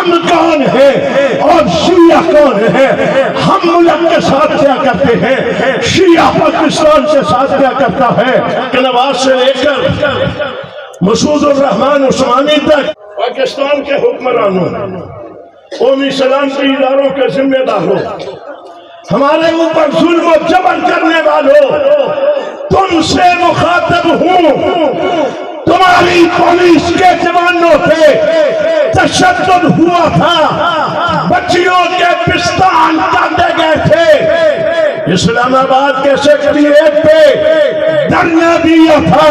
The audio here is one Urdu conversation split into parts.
ہم کون ہیں اور شیعہ کون ہے؟ ہم ملک کے ساتھ کیا کرتے ہیں، شیعہ پاکستان کے ساتھ کیا کرتا ہے کہ نواز سے لے کر مسعود الرحمان عثمانی تک پاکستان کے حکمرانوں، قومی سلامتی اداروں کے ذمہ داروں، ہمارے اوپر ظلم و جبر کرنے والوں، تم سے مخاطب ہوں۔ تمہاری پولیس کے جوانوں پہ تشدد ہوا تھا، بچیوں کے پستان کاٹے گئے تھے، اسلام آباد کے سیکریٹریٹ پہ دھرنا دیا تھا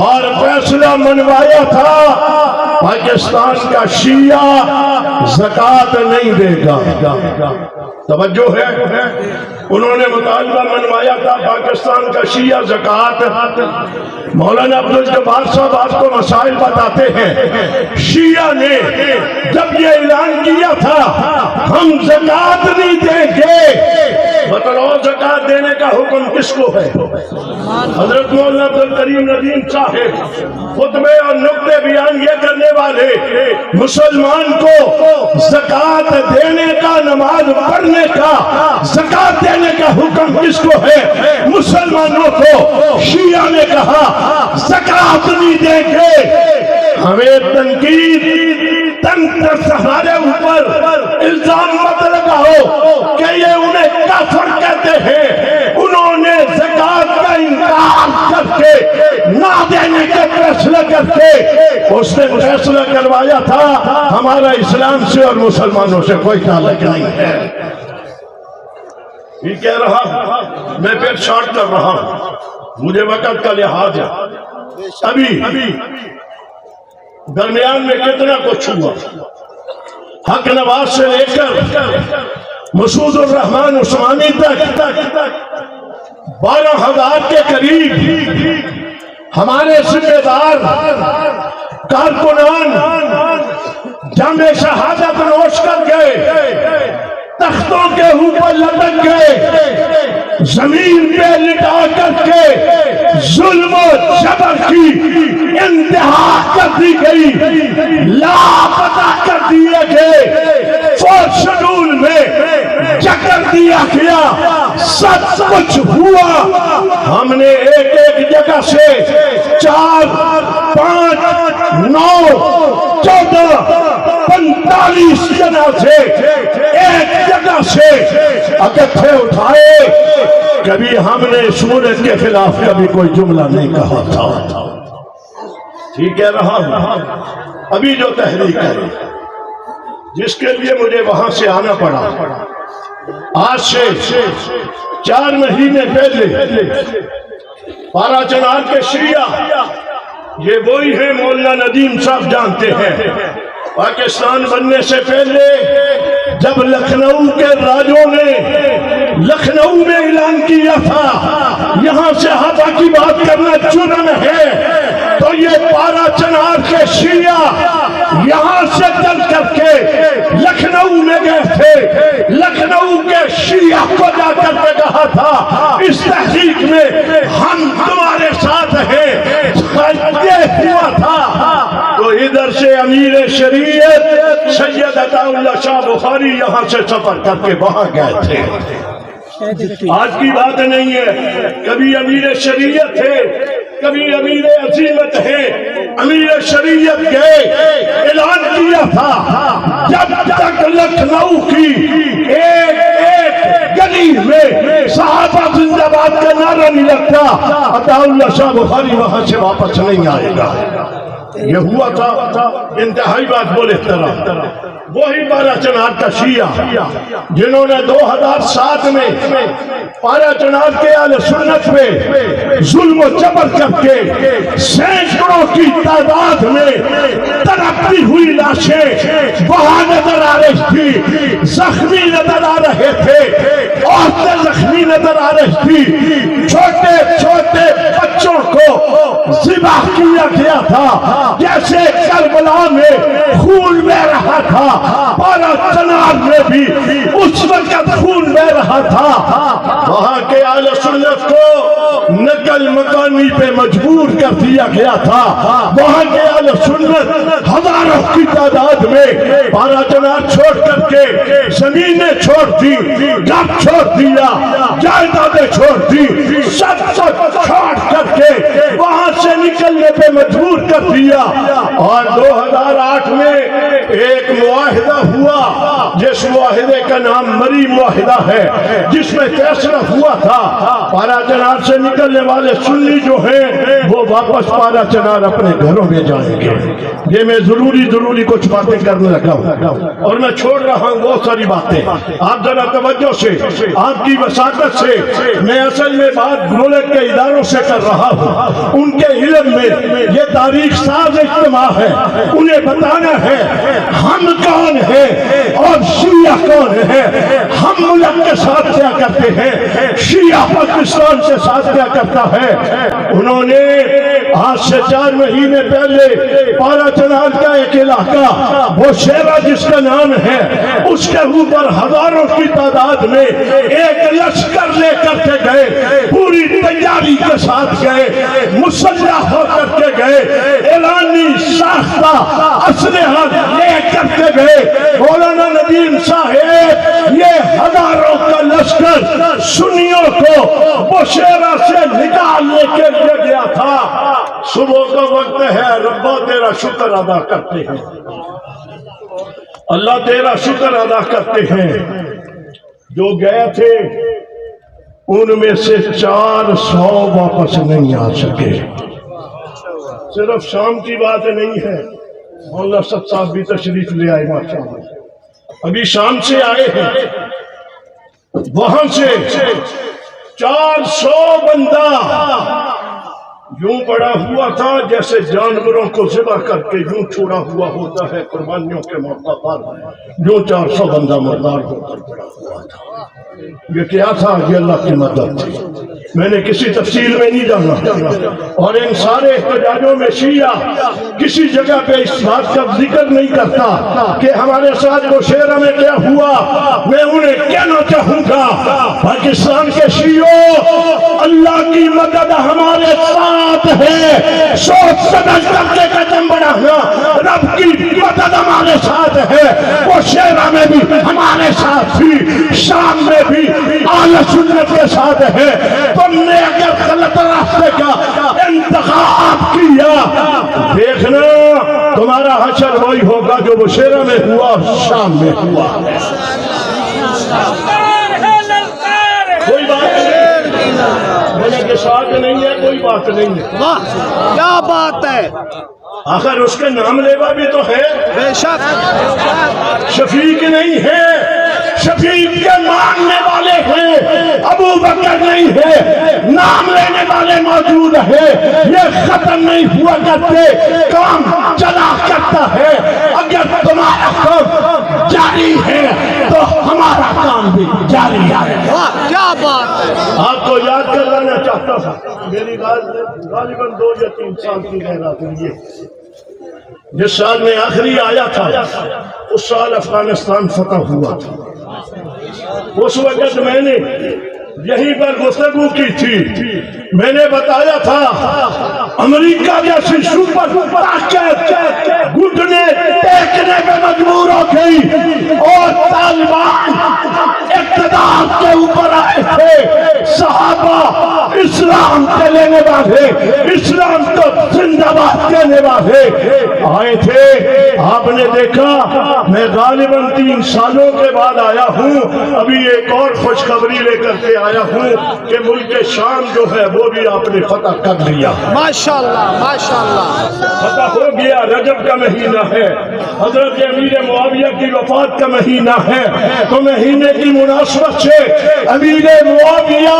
اور فیصلہ منوایا تھا پاکستان کا شیعہ زکوٰۃ نہیں دے گا۔ توجہ ہے، انہوں نے مطالبہ منوایا تھا پاکستان کا شیعہ زکوٰۃ۔ مولانا عبدالجبار صاحب آپ کو مسائل بتاتے ہیں، شیعہ نے جب یہ اعلان کیا تھا ہم زکوٰۃ نہیں دیں گے، بتلاؤ زکوٰۃ دینے کا حکم کس کو ہے؟ حضرت مولانا عبدالکریم ندیم صاحب خطبے اور نقطے بیان یہ کرنے والے، مسلمان کو زکوٰۃ دینے کا، نماز پڑھنے کا، زکوٰۃ دینے کا حکم کس کو ہے؟ مسلمانوں کو۔ شیعہ نے کہا زکوٰۃ نہیں دیں گے، ہمیں تنقید ہمارے اوپر الزام مت لگاؤ کہ یہ انہیں کافر کہتے ہیں، انہوں نے زکوٰۃ کا انکار کر کے، نہ دینے کا فیصلہ کر کے اس نے فیصلہ کروایا تھا ہمارا اسلام سے اور مسلمانوں سے کوئی تعلق نہیں ہے۔ یہ کہہ رہا، میں پھر شارٹ کر رہا ہوں، مجھے وقت کا لحاظ ہے۔ ابھی درمیان میں کتنا کچھ ہوا، حق نواز سے لے کر مسعود الرحمان عثمانی تک 12,000 کے قریب ہمارے ذمہ دار کارکنان جنگ شہادت نوش کر گئے، تختوں کے اوپر لٹک گئے، زمین پہ لٹا کر کے ظلم و جبر کی انتہا کر دی گئی، لاپتہ کر دیے گئے، فورس شیڈول میں چکر دیا گیا، سب کچھ ہوا۔ ہم نے ایک ایک جگہ سے 4، 5، 9، 14، 45 جنازے ایک جگہ سے اکٹھے اٹھائے۔ کبھی ہم نے سورج کے خلاف کبھی کوئی جملہ نہیں کہا تھا۔ ٹھیک ہے رہا، ابھی جو تحریک ہے جس کے لیے مجھے وہاں سے آنا پڑا، آج سے 4 مہینے پہلے پارا چنار کے شیعہ، یہ وہی ہیں مولانا ندیم صاحب جانتے ہیں، پاکستان بننے سے پہلے جب لکھنؤ کے راجوں نے لکھنؤ میں اعلان کیا تھا یہاں سے ہوا کی بات کرنا جرم ہے، تو یہ پارا چنار کے شیعہ یہاں سے چل کر کے لکھنؤ میں گئے تھے، لکھنؤ کے شیعہ کو جا کر کے کہا تھا اس تحریک میں ہم تمہارے ساتھ ہیں۔ یہ ہوا تھا تو ادھر سے امیر شریعت سید عطا اللہ شاہ بخاری یہاں سے سفر کر کے وہاں گئے تھے۔ آج کی بات نہیں ہے، کبھی امیر شریعت تھے، کبھی امیر عظیمت ہے، امیر شریعت گئے، اعلان کیا تھا جب تک لکھنؤ کی ایک گلی میں صحابہ زندہ باد کا نعرہ نہیں لگتا عطا اللہ شاہ بخاری وہاں سے واپس نہیں آئے گا۔ یہ ہوا تھا، انتہائی بات بولے احترام، وہی پارا چنار کا شیعہ جنہوں نے 2007 میں پارا چنار کے اہل سنت پہ ظلم و جبر کر کے سینکڑوں کی تعداد میں تڑپتی ہوئی لاشیں وہاں نظر آ رہی تھی، زخمی نظر آ رہے تھے، عورتیں زخمی نظر آ رہی تھی، چھوٹے چھوٹے بچوں کو ذبح کیا گیا تھا، جیسے کربلا میں خون بہ رہا تھا پارا چنار میں بھی اس وقت خون بہ رہا تھا۔ وہاں کے اہل سنت کو نقل مکانی پہ مجبور کر دیا گیا تھا. وہاں کے اہل سنت ہزاروں کی تعداد میں پارا چنار چھوڑ کر کے زمینیں چھوڑ دی, گھر چھوڑ دیا, جائیدادیں چھوڑ دی, سب چھوڑ کر کے وہاں سے نکلنے پہ مجبور کر دیا. اور 2008 میں ایک معاہدہ ہوا جس معاہدے کا نام مری معاہدہ ہے, جس میں فیصلہ ہوا تھا پارا چنار سے نکلنے والے سنی جو ہیں وہ واپس پارا چنار اپنے گھروں میں جائیں گے. یہ میں ضروری کچھ باتیں کرنے لگا ہوں اور میں چھوڑ رہا ہوں بہت ساری باتیں. آپ ذرا توجہ سے, آپ کی وساطت سے میں اصل میں بات ملک کے اداروں سے کر رہا ہوں. ان کے علم میں یہ تاریخ ساز اجتماع ہے, انہیں بتانا ہے ہم کون ہیں اور شیعہ کون ہیں. ہم ملک کے ساتھ کیا کرتے ہیں, شیعہ پاکستان کے ساتھ کیا کرتا ہے. انہوں نے آج سے 4 مہینے پہلے پارا چنار کا ایک علاقہ وہ شیرہ جس کا نام ہے اس کے اوپر ہزاروں کی تعداد میں ایک لشکر لے کر کے گئے, پوری تیاری کے ساتھ گئے, مسلح ہو کر کے گئے, اعلانی ساختہ اسلحہ لے کر کے گئے. مولانا ندیم صاحب یہ ہزاروں کا لشکر سنیوں کو بشیرہ سے نکالنے کے لیے گیا تھا. صبح کا وقت ہے, ربا تیرا شکر ادا کرتے ہیں, اللہ تیرا شکر ادا کرتے ہیں. جو گئے تھے ان میں سے 400 واپس نہیں آ سکے. صرف شام کی بات نہیں ہے, مولانا سد صاحب بھی تشریف لے آئے ماشاءاللہ, ابھی شام سے آئے ہیں. وہاں سے 400 بندہ یوں پڑا ہوا تھا جیسے جانوروں کو ذبح کر کے یوں چھوڑا ہوا ہوتا ہے قربانیوں کے موقع پر, جو 400 بندہ مردار ہو کر پڑا ہوا تھا. یہ کیا تھا؟ یہ اللہ کی مدد تھی. میں نے کسی تفصیل میں نہیں جانا, اور ان سارے احتجاجوں میں شیعہ کسی جگہ پہ اس بات کا ذکر نہیں کرتا کہ ہمارے ساتھ بشیرہ میں کیا ہوا. میں انہیں کہنا چاہوں گا پاکستان کے شیعوں, اللہ کی مدد ہمارے ساتھ ہے. سوچ سمجھ کر کے قدم بڑھانا, رب کی مدد ہمارے ساتھ ہے. بشیرہ میں بھی ہمارے ساتھ تھی, شام میں بھی اہل سنت کے ساتھ ہے. تم نے اگر غلط راستے کا انتخاب کیا, دیکھنا تمہارا حشر وہی ہوگا جو بشیرہ میں ہوا اور شام میں ہوا. کوئی بات نہیں, میرے کے ساتھ نہیں ہے, کوئی بات نہیں ہے. کیا بات ہے, آخر اس کے نام لیوا بھی تو ہے. بے شک شفیق نہیں ہے, شفیق کے ماننے والے ہیں, ابو بکر نہیں ہے, نام لینے والے موجود ہیں. یہ ختم نہیں ہوا کرتے, کام چلا کرتا ہے. اگر تمہارا کام جاری ہے تو ہمارا کام بھی جاری ہے. کیا بات ہے. آپ کو یاد کر لانا چاہتا تھا, میری غالباً 2 یا 3 سال کی غیرات ہوئی ہے. جس سال میں آخری آیا تھا اس سال افغانستان فتح ہوا تھا. اس وقت میں نے یہیں پر گفتگو کی تھی. میں نے بتایا تھا امریکہ جیسی سپر طاقت گھٹنے ٹیکنے پہ مجبور ہو گئی اور طالبان اقتدار کے اوپر آئے تھے. صحابہ اسلام کے لینے والے, اسلام کو زندہ باد کہنے والے آئے تھے. آپ نے دیکھا میں غالباً 3 سالوں کے بعد آیا ہوں. ابھی ایک اور خوشخبری لے کر کے آیا ہوں کہ ملک شام جو ہے وہ بھی آپ نے فتح کر لیا. ماشاءاللہ ماشاءاللہ, فتح ہو گیا. رجب کا مہینہ ہے, حضرت امیر معاویہ کی وفات کا مہینہ ہے. تو مہینے کی مناسبت سے امیر معاویہ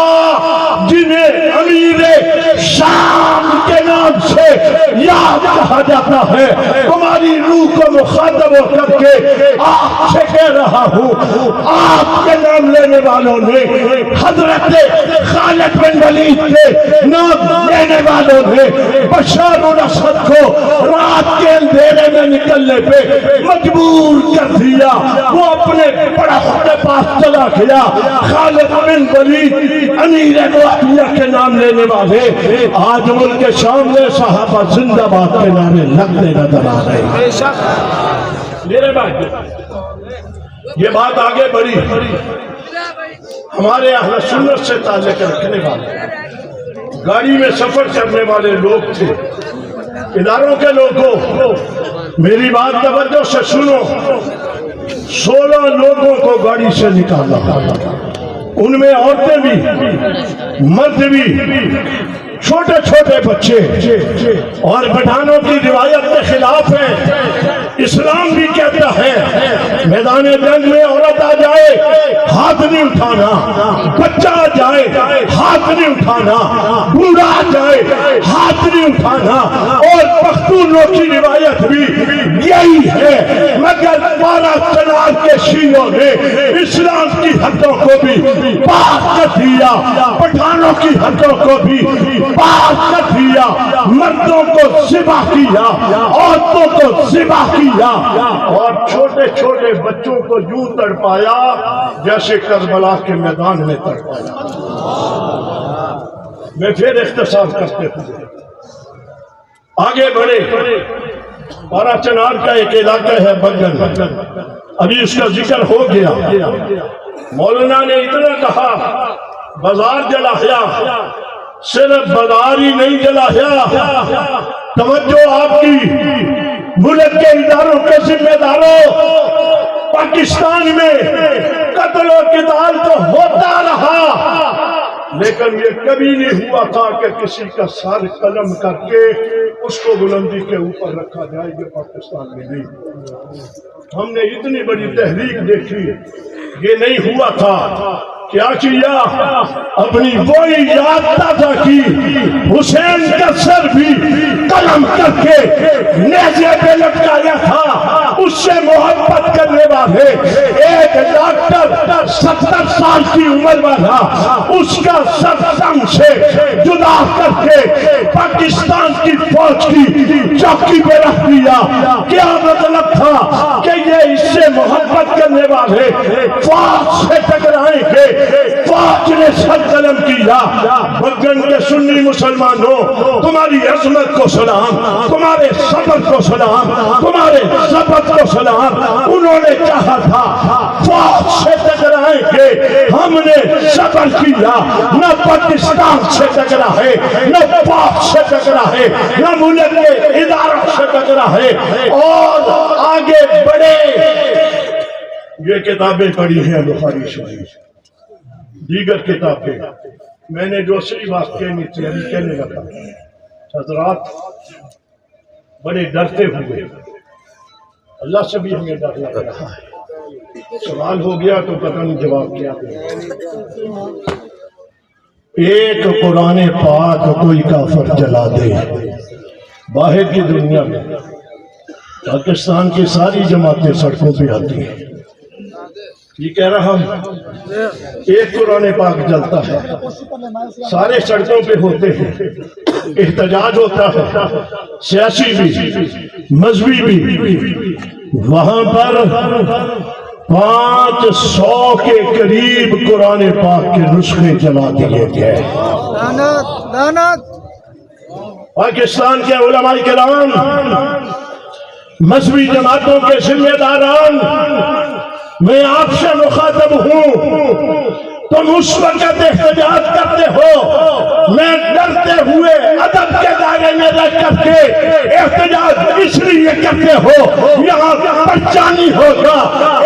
جنہیں امیر شام کے نام سے یاد کہا جاتا ہے. تمہاری روح کو مخاطب ہو کر کے آپ سے کہہ رہا ہوں, آپ کے نام لینے والوں نے, حضرت خالد بن ولید کے نام لینے والوں نے بشار الاسد کو رات کے اندھیرے میں نکلنے پہ مجبور کر دیا. وہ اپنے پڑوس کے پاس چلا گیا. خالد بن ولید امیر معاویہ کے نام لینے والے آج ملک کے سامنے صحابہ زندہ باد کے نعرے لگتے نظر آ رہے ہیں. بے شک. میرے بھائی یہ بات آگے بڑھی. ہمارے اہل سنت سے تعلق رکھنے والے گاڑی میں سفر کرنے والے لوگ تھے, اداروں کے لوگوں, میری بات توجہ سے سنو. 16 لوگوں کو گاڑی سے نکالا, ان میں عورتیں بھی مرد بھی چھوٹے چھوٹے بچے, اور پٹھانوں کی روایت کے خلاف ہے. اسلام بھی کہتا ہے میدان جنگ میں عورت آ جائے ہاتھ نہیں اٹھانا, بچہ آ جائے ہاتھ نہیں اٹھانا, بوڑھا آ جائے ہاتھ نہیں اٹھانا. اور پختونوں کی روایت بھی یہی ہے, مگر 12 چنار کے شیعوں نے اسلام کی حدوں کو بھی پاک کر دیا, پٹھانوں کی حدوں کو بھی پاک کر دیا, مردوں کو ذبح کیا, عورتوں کو ذبح کیا, اور چھوٹے چھوٹے بچوں کو یوں تڑپایا جیسے کربلا کے میدان میں تڑپایا. میں پھر اختصار کرتے ہوئے آگے بڑھے. پارا چنار کا ایک علاقہ ہے بگن, ابھی اس کا ذکر ہو گیا. مولانا نے اتنا کہا بازار جلایا, صرف بازار ہی نہیں جلایا, توجہ آپ کی, ملک کے اداروں کے ذمہ داروں, پاکستان میں قتل و قتال تو ہوتا رہا, لیکن یہ کبھی نہیں ہوا تھا کہ کسی کا سر قلم کر کے اس کو بلندی کے اوپر رکھا جائے. یہ پاکستان میں نہیں. ہم نے اتنی بڑی تحریک دیکھی, یہ نہیں ہوا تھا. کیا کیا؟ اپنی وہی یاد تازہ کی, حسین کا سر بھی قلم کر کے نیزے پہ لٹکایا تھا. اس سے محبت کرنے والے ایک ڈاکٹر 70 سال کی عمر والا اس کا سر دم سے جدا کر کے پاکستان کی فوج کی چوکی پہ رکھ دیا. کیا مطلب تھا کہ یہ اس سے محبت کرنے والے فوج سے ٹکرائیں گے. فوج نے سر قلم کیا. بگن کے سنی مسلمانوں, تمہاری عظمت کو سلام, تمہارے صبر کو سلام, تمہارے ضبط کو سلام. انہوں نے کہا تھا فوج سے ٹکرائیں گے, ہم نے صبر کیا. نہ پاکستان سے ٹکرا ہے, نہ فوج سے ٹکرا ہے, نہ ملک کے اداروں سے ٹکرا ہے, اور آگے بڑھے. یہ کتابیں پڑھی ہیں بخاری شریف, دیگر کتابیں. میں نے جو صحیح بات کہنی تھی ابھی کہنے لگا. حضرات بڑے ڈرتے ہوئے, اللہ سے بھی ہمیں ڈر لگ رہا ہے. سوال ہو گیا تو پتہ نہیں جواب کیا. ایک قرآن پاک کوئی کافر جلا دے باہر کی دنیا میں, پاکستان کی ساری جماعتیں سڑکوں پہ آتی ہیں. یہ کہہ رہا ہوں, ایک قرآن پاک جلتا ہے, سارے سڑکوں پہ ہوتے ہیں, احتجاج ہوتا ہے, سیاسی بھی مذہبی بھی. وہاں پر 500 کے قریب قرآن پاک کے نسخے جلا دیے گئے. پاکستان کے علماء کرام, مذہبی جماعتوں کے ذمہ داران, میں آپ سے مخاطب ہوں. تم اس وقت احتجاج کرتے ہو, میں ڈرتے ہوئے ادب کے دائرے میں رہ کر کے احتجاج اس لیے کرتے ہو یہاں پہچانی ہوگا,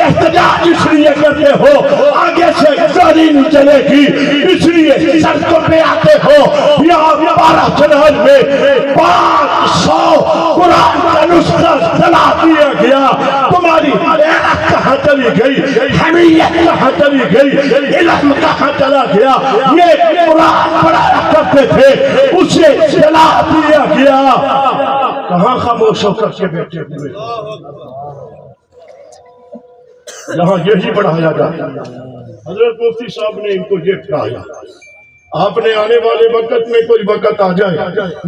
احتجاج اس لیے کرتے ہو آگے سے گاڑی نہیں چلے گی, اس لیے سڑکوں پہ آتے ہو. یہاں 12 چنار میں 500 قرآن کا نسخہ جلا دیا گیا. تمہاری کہاں چلی گئی، حمیت کہاں چلی گئی، علم کہاں چلا گیا؟ یہ قرآن پڑھا کرتے تھے، اسے جلا دیا گیا، کہاں خاموش ہو کر کے بیٹھے ہوئے؟ یہاں یہی پڑھایا جاتا ہے۔ حضرت مفتی صاحب نے ان کو یہ پڑھایا۔ آپ نے آنے والے وقت میں کوئی وقت آ جائے،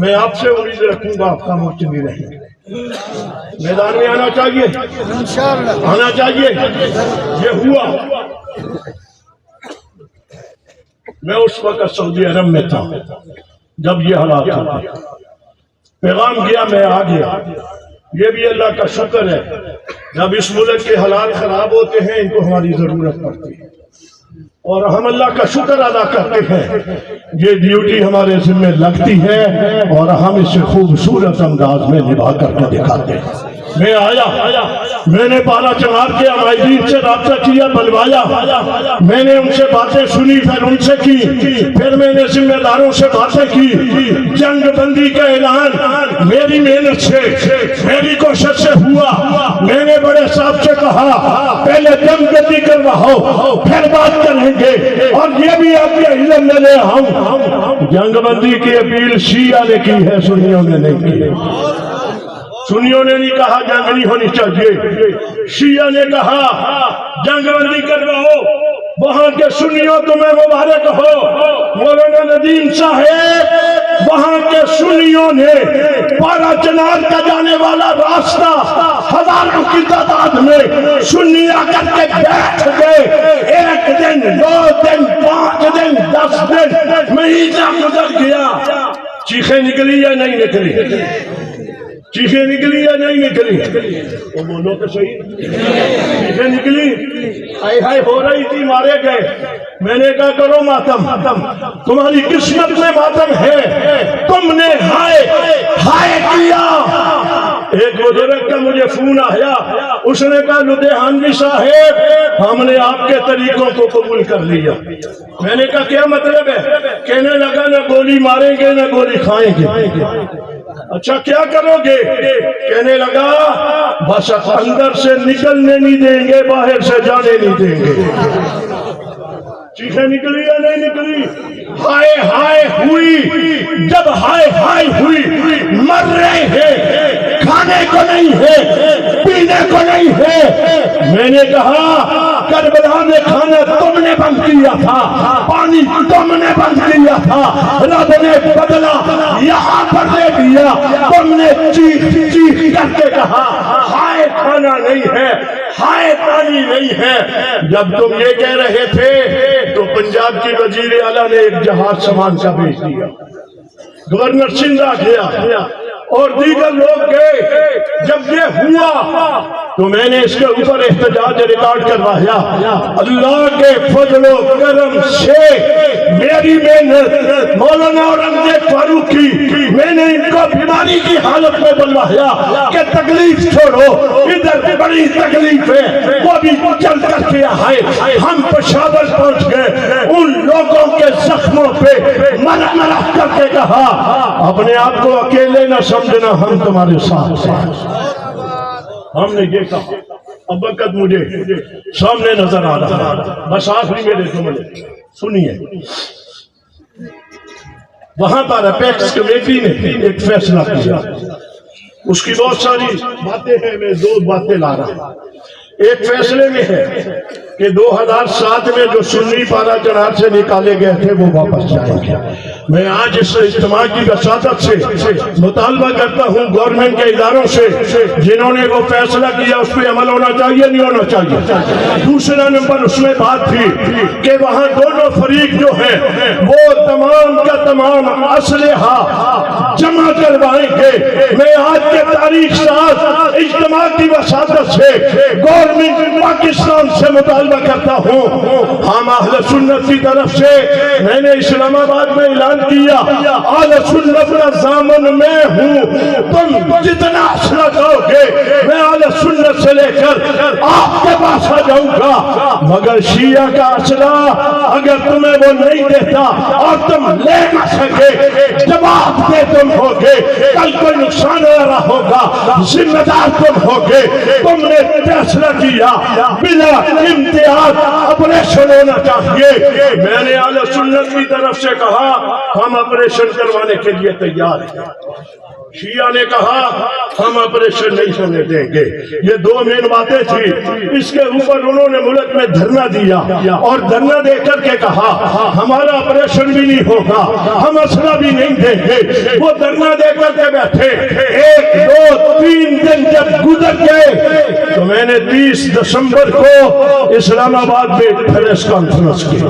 میں آپ سے امید رکھوں گا آپ خاموش نہیں رہیں گے، میدان میں آنا چاہیے، آنا چاہیے۔ یہ ہوا، میں اس وقت سعودی عرب میں تھا جب یہ حالات ہوئے، پیغام گیا، میں آ گیا۔ یہ بھی اللہ کا شکر ہے، جب اس ملک کے حالات خراب ہوتے ہیں ان کو ہماری ضرورت پڑتی ہے، اور ہم اللہ کا شکر ادا کرتے ہیں، یہ ڈیوٹی ہمارے ذمہ لگتی ہے اور ہم اسے خوبصورت انداز میں نبھا کر کے دکھاتے ہیں۔ میں آیا، میں نے پارا چنار کے عمائدین سے رابطہ کیا، بلوایا، میں نے ان سے باتیں سنی، پھر ان سے کی، پھر میں نے ذمہ داروں سے باتیں کی۔ جنگ بندی کا اعلان میری محنت سے، میری کوشش سے ہوا۔ میں نے بڑے صاحب سے کہا پہلے جنگ بندی کرواؤ پھر بات کریں گے، اور یہ بھی آپ کے علم میں لے آؤں۔ جنگ بندی کی اپیل شیعہ نے کی ہے، سنیوں نے نہیں کی۔ سنیوں نے نہیں کہا جنگ نہیں ہونی چاہیے، شیعہ نے کہا جنگ بندی کرواؤ۔ وہاں کے سنیوں تمہیں مبارک ہو، مولانا ندیم صاحب، وہاں کے سنیوں نے پارا چنار کا جانے والا راستہ ہزاروں کی تعداد میں سنی آ کر کے بیٹھ گئے۔ ایک دن، 2 دن، 5 دن، 10 دن مہینہ گزر گیا، چیخیں نکلی یا نہیں نکلی؟ چیخیں نکلی یا نہیں نکلی؟ وہ بولو تو صحیح، چیخیں نکلی، ہائے ہائے ہو رہی تھی، مارے گئے۔ میں نے کہا کرو ماتم، تمہاری قسمت میں ماتم ہے، تم نے ہائے ہائے کیا۔ ایک بزرگ کا مجھے فون آیا، اس نے کہا لدھیانوی صاحب ہم نے آپ کے طریقوں کو قبول کر لیا۔ میں نے کہا کیا مطلب ہے؟ کہنے لگا نہ گولی ماریں گے نہ گولی کھائیں گے۔ اچھا کیا کرو گے؟ کہنے لگا بس اندر سے نکلنے نہیں دیں گے، باہر سے جانے نہیں دیں گے۔ چیخیں نکلی یا نہیں نکلی؟ ہائے ہائے ہوئی۔ جب ہائے ہائے ہوئی، مر رہے ہیں، کھانے کو نہیں ہے، پینے کو نہیں ہے۔ میں نے کہا کربلا میں کھانا تم نے بند کیا تھا، پانی تم نے بند کیا تھا، رب نے بدلا یہاں پر دے دیا۔ تم نے چیخ چیخ کر کے کہا ہائے کھانا نہیں ہے، ہائے پانی نہیں ہے۔ جب تم یہ کہہ رہے تھے تو پنجاب کی وزیر اعلیٰ نے ایک جہاز سامان کا بھیج دیا، گورنر سندھ آ گیا اور دیگر لوگ گئے۔ جب یہ ہوا تو میں نے اس کے اوپر احتجاج ریکارڈ کروایا۔ اللہ کے فضل و کرم سے میری محنت مولانا اورنگزیب فاروقی، میں نے ان کو بیماری کی حالت میں بلوایا کہ تکلیف چھوڑو، ادھر بڑی تکلیف ہے، وہ بھی چل کر کے آئے۔ ہم پشاور پہنچ گئے، ان لوگوں کے زخموں پہ مرہ مرہ کر کے کہا اپنے آپ کو اکیلے نہ سمجھنا، ہم تمہارے ساتھ ہیں۔ ہم نے یہ کہا۔ اب وقت مجھے سامنے نظر آ رہا، بس آخری میرے جملے سنیے۔ وہاں پر اپیکس کمیٹی نے ایک فیصلہ کیا، اس کی بہت ساری باتیں ہیں، میں 2 باتیں لا رہا ہوں۔ ایک فیصلے میں ہے کہ 2007 میں جو سنی پارا چنار سے نکالے گئے تھے وہ واپس جائیں گے۔ میں آج اس اجتماع کی وساطت سے مطالبہ کرتا ہوں گورنمنٹ کے اداروں سے، جنہوں نے وہ فیصلہ کیا اس پہ عمل ہونا چاہیے نہیں ہونا چاہیے۔ دوسرا نمبر اس میں بات تھی کہ وہاں دونوں فریق جو ہیں وہ تمام کا تمام اسلحہ جمع کروائیں گے۔ میں آج کے تاریخ ساز اجتماع کی وساطت سے گورنمنٹ پاکستان سے مطالبہ کرتا ہوں، ہم اہل سنت کی طرف سے، میں نے اسلام آباد میں اعلان کیا اہل سنت کا ضامن میں ہوں، تم جتنا اسلحہ دو گے میں اہل سنت سے لے کر آپ کے پاس آ جاؤں گا، مگر شیعہ کا اسلحہ اگر تمہیں وہ نہیں دیتا اور تم لے نہ سکے، جواب دے تم ہوگے، کل کوئی نقصان ہو رہا ہوگا، ذمہ دار تم ہوگے۔ تم نے فیصلہ کیا بلا امتیاز آپریشن ہونا چاہیے۔ میں نے اہل سنت کی طرف سے کہا ہم آپریشن کروانے کے لیے تیار ہیں، شیعہ نے کہا ہم آپریشن نہیں ہونے دیں گے۔ یہ دو مین باتیں تھی۔ اس کے اوپر انہوں نے ملک میں دھرنا دیا اور دھرنا دے کر کے کہا ہمارا آپریشن بھی نہیں ہوگا، ہم اسلحہ بھی نہیں دیں گے۔ وہ دھرنا دے کر کے بیٹھے، 1 2 3 دن جب گزر گئے تو میں نے 30 دسمبر کو اسلام آباد میں پریس کانفرنس کی،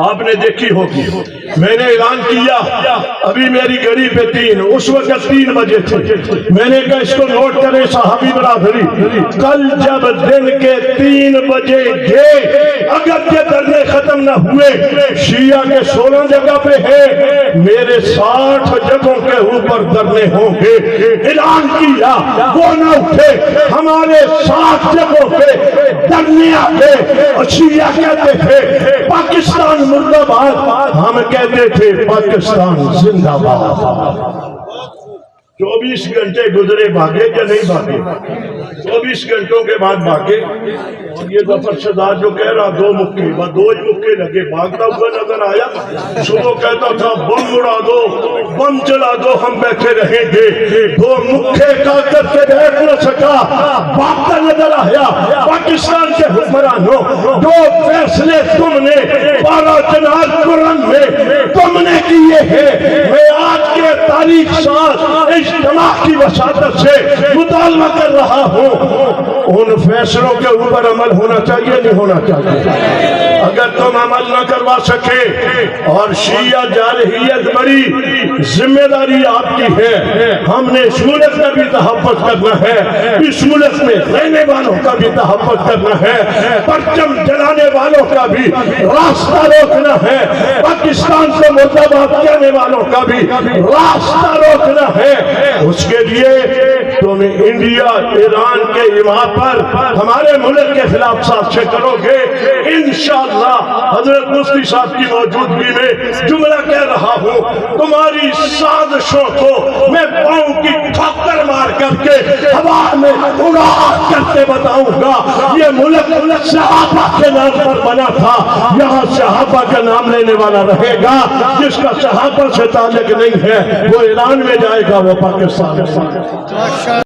آپ نے دیکھی ہوگی۔ میں نے اعلان کیا، ابھی میری گھڑی پہ 3، اس وقت 3 بجے تھے، میں نے کہا اس کو نوٹ کریں صحابی برادری، کل جب دن کے 3 بجے گئے، اگر یہ دھرنے ختم نہ ہوئے، شیعہ کے 16 جگہ پہ ہے، میرے 60 جگہوں کے اوپر دھرنے ہوں گے۔ اعلان کیا، وہ نہ اٹھے، ہمارے 60 جگہوں پہ دھرنے آتے، اور شیعہ کہتے تھے پاکستان مرد آباد، ہم کہتے تھے پاکستان زندہ باد۔ 24 گھنٹے گزرے، بھاگے یا نہیں بھاگے؟ 24 گھنٹوں کے بعد بھاگے۔ اور یہ ظفر شداد جو کہہ رہا 2 مکے، وہ 2 مکے لگے، بھاگتا ہوا نظر آیا۔ صبح کہتا تھا بم اڑا دو، بم چلا دو، ہم بیٹھے رہیں گے۔ 2 مکے کا کر کے بیٹھ نہ سکا، بھاگتا نظر آیا۔ پاکستان کے حکمرانوں، جو فیصلے تم نے 12 جناب قرآن میں تم نے کیے ہیں، میں آج کے تاریخ ساز اجتماع کی وساطت سے مطالبہ کر رہا ہوں، ان فیصلوں کے اوپر عمل ہونا چاہیے نہیں ہونا چاہیے؟ اگر تم عمل نہ کروا سکے، اور شیعہ جارحیت بڑی ذمہ داری آپ کی ہے، ہم نے اس ملک کا بھی تحفظ کرنا ہے، اس ملک میں رہنے والوں کا بھی تحفظ کرنا ہے، پرچم جلانے والوں کا بھی راستہ روکنا ہے، پاکستان سے مرد آباد کہنے والوں کا بھی راستہ روکنا ہے۔ اس کے لیے تم انڈیا ایران کے امام پر ہمارے ملک کے خلاف سازشیں کرو گے، انشاءاللہ حضرت مفتی صاحب کی موجودگی میں جملہ کہہ رہا ہوں، تمہاری سازشوں کو میں پاؤں کی ٹھوکر مار کر کے ہوا میں اڑا کرتے بتاؤں گا۔ یہ ملک صحابہ کے نام پر بنا تھا، یہاں صحابہ کا نام لینے والا رہے گا، جس کا صحابہ سے تعلق نہیں ہے وہ ایران میں جائے گا، وہ پاکستان میں۔